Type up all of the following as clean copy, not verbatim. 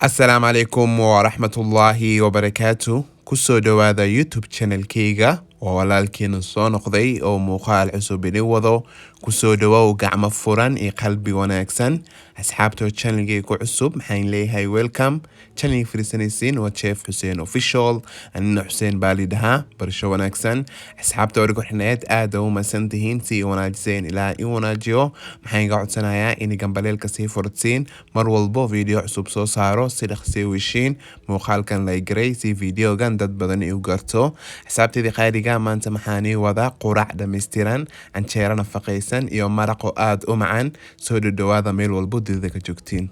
Asalaamu calaykum waraxmatullaahi wabarakaatu. Kusoo dhawaada YouTube channelkayga oo walaalkiina soo noqday oo muuqaal cusub idin wado. Kusoo dhawow gacmo furan iyo qalbi wanaagsan. Asxaabta channelkayga ku cusub maxaan leeyahay welcome. Channel firisanaysiin waa Chef Hussein Official. Anina Hussein Baalidaha barasho wanaagsan. Asxaabta wariga xinaad aad u masantihiin si wanaajiseen ilaa in wanaajiyo. Maxaan ga codsanayaa in gambaleelka sii furtiin mar walbo video cusub soo saaro si dhaqsi wishiin muuqaalkan la garay si videogan dad badan u garto. Asxaabtayda qaaliga maanta maxaan wada quraac dhameystiran canjeero nafaqaysan iyo maraq aad u macaan. Soo dhawaada meel walbo dida ka joogtiin.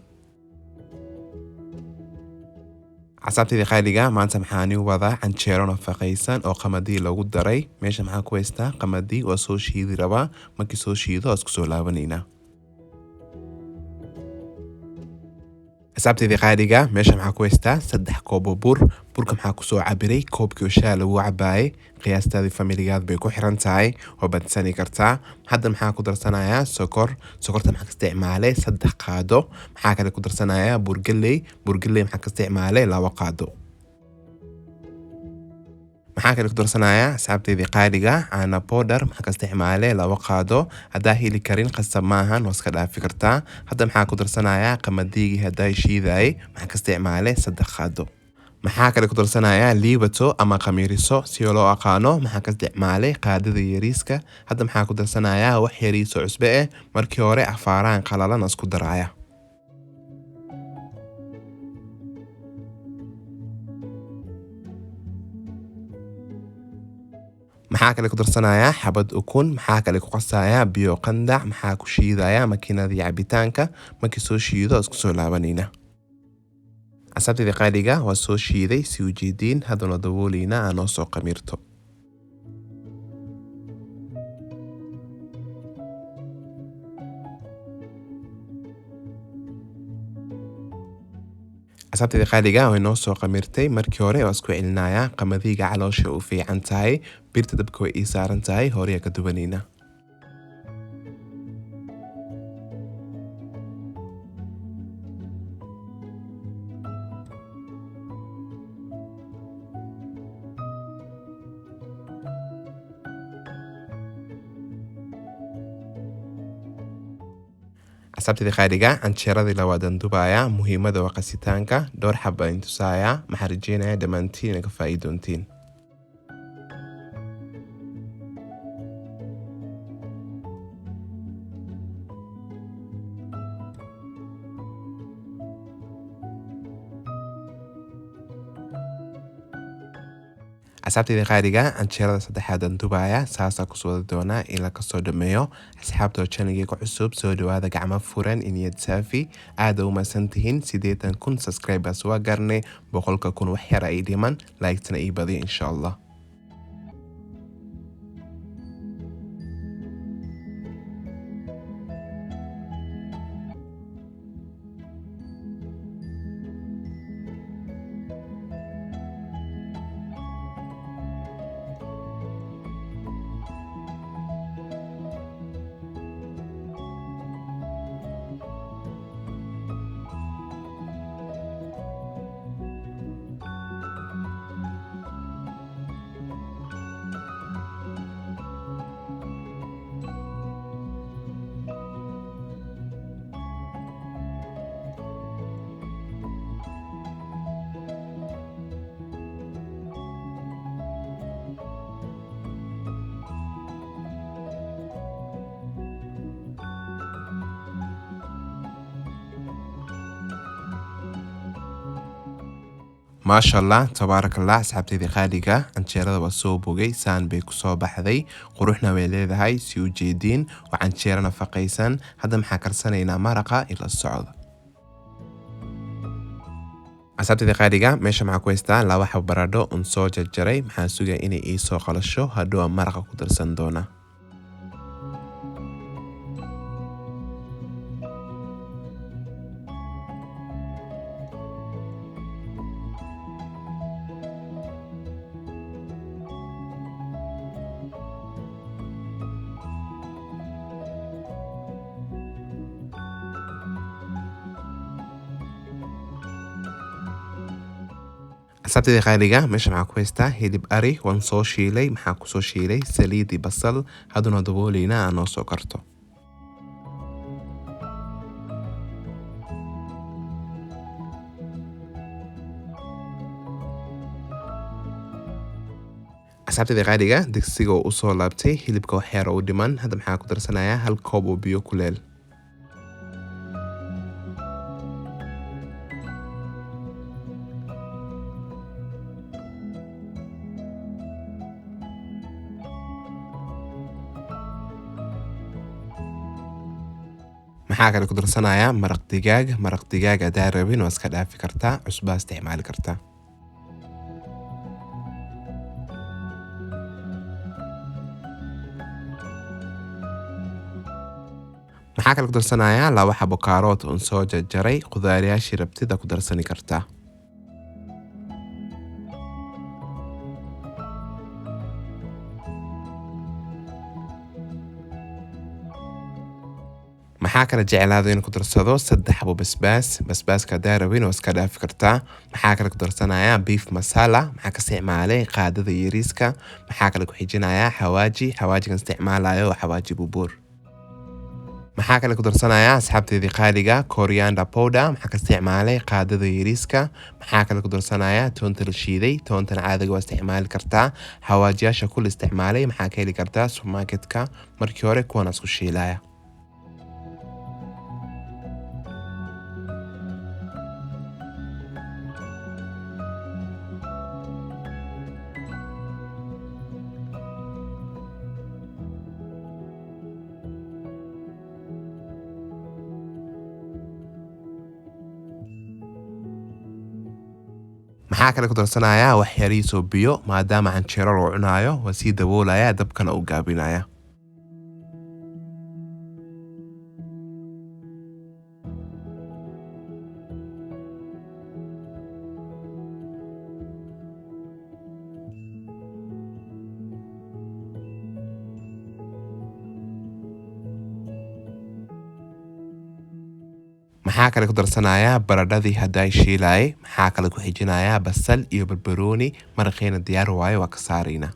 Asxaabtayda qaaliga maanta maxaan wada canjeero nafaqaysan oo qamadi lagu daray. Meesha maxaa ku haystaa qamadi waa soo shiidi rabaa. Markii soo shiido isku soo laabanayna. Asxaabtayda qaaliga meesha maxaa ku haystaa 3 koob oo burka maxaa ku soo cabiray koobkii shaah lagu cabaayay qiyaastaadii familigaad bay ku xiran tahay oo badsani kartaa. Hadda maxaa ku darsanayaa sokorta maxaa ka isticmaalay 3 qaado. Maxaa kale ku darsanayaa burgaley maxaa ka isticmaalay 2 qaado. maxaa kale ku darsanayaa asxaabtayda qaaliga caana powder maxaa ka isticmaalay 2 qaado. hadaa heli karin qasab maahan waa iska dhaafi kartaa. hadda maxaa ku darsanayaa qamadigi hadaa shiiday maxaa ka isticmaalay 3 qaado. maxaa kale ku darsanayaa liibato ama qamiiriso si loo aqaano maxaa ka isticmaalay qaadada yariiska. hadda maxaa ku darsanayaa wax yariiso cusbe markii hore afaaraan qalalan isku daraya. maxaa kale ku darsanayaa xabad ukun. maxaa kale ku qasayaa biyo qandac. maxaa ku shiidayaa makiinadii cabitaanka. markii soo shiido isku soo laabanayna. asxaabtayda qaaliga waa soo shiiday si ujeediin haddana dabooleyna aan soo qamiirto. asxaabtayda qaaliga way noo soo qamirtay markii hore waa isku celinayaa qamadiga caloosha u fiican tahay birta dabka way ii saaran tahay hore ka duwanayna. asxaabtayda qaaliga canjeeradii lawaadan dubaaya muhiimada waa qasitaanka dhowr xaba intusaaya maxaa rajeynaya dhammaantiin ka faa'iidoontiin. asxaabtayda qaaliga canjeerada saddexaadan dubaaya saasa ku soo doona ilaa ka soo dhameeyo. asxaabta channelkayga ku cusub soo dhawaada gacmo furan iniyad saafi aad u maasantihiin 80,000 subscribers waa garnay 100,000 wax yar ay dhiman like-tana ii badiyo insha Allah. maasha Allah tabaarakallah. asxaabtayda qaaliga canjeerada waa soo bogay saan bay ku soo baxday quruxna way leedahay si u jeediin waa canjeero nafaqaysan. hadda maxaa karsanaynaa maraqa ila socda. asxaabtayda qaaliga meesha maxaa ku haystaa 2 xabo baradho soo jarjaray maxaa sugaa inay ii soo qalasho hadhow maraqa ku darsan doona. asxaabtayda qaaliga meesha maxaa ku haystaa hilib ari waan soo shiilay maxaa ku soo shiilay saliidi basal haduna dabooleyna aan noo soo karto asxaabtayda qaaliga digsiga oo u soo laabtay hilibka wax yar oo dhiman hadda maxaa ku darsanayaa hal koob oo biyo kuleel maxaa kale ku darsanayaa maraq digaag hadaa rabin waa iska dhaafi kartaa cusbaa isticmaali kartaa maxaa kale ku darsanayaa laba xabo kaarood oo soo jarjaray qudaariyaashii rabtida ku darsani kartaa maxaa kale jeclaado in ku darsado 3 xabo basbaaska hadaa rabin waa iska dhaafi kartaa maxaa kale ku darsanayaa beef masala maxaa ka isticmaalay qaadada yariiska maxaa kale ku xijinayaa xawaajigan isticmaalayo xawaaji bubuur maxaa kale ku darsanayaa asxaabteedii qaaliga coriander powder maxaa ka isticmaalay qaadada yariiska maxaa kale ku darsanayaa toonta la shiiday toontan caadiga waa isticmaali kartaa xawaajiyaasha kul isticmaalay maxaa ka heli kartaa supermarketka markii hore kuwan isku shiilaya maxaa kale ku darsanayaa wax yariiso biyo maadaama canjeero loo cunayo waa sii daboolaya dabkana u gaabinaya maxaa kale ku darsanayaa baradhadii haday shiilay maxaa kale ku xijinayaa basal iyo barbarooni maraqeena diyaar waayo waa ka saarayna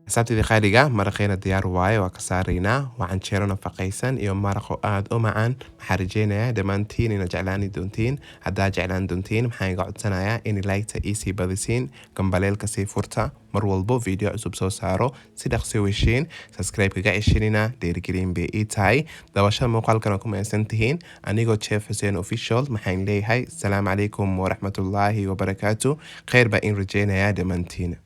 asxaabtayda qaaliga maraqeena diyaar waayo waa ka saaraynaa waa canjeero nafaqaysan iyo maraqo aad u macaan maxaa rajeynayaa dhammaantiin inaad jeclaani doontiin haddaa jeclaan doontiin maxaa iga codsanayaa in like-ta iisii badisiin gambaleelka sii furta mar walbo video cusub soo saaro si dhaqsi u heshiin subscribe-kaga ceshanina dhiirigelin bay ii tahay daawashada muuqaalkana ku mahadsan tihiin anigoo Chef Hussein Official maxaan leeyahay asalaamu calaykum waraxmatullaahi wabarakaatu khayr baa in rajeynayaa dhammaantiin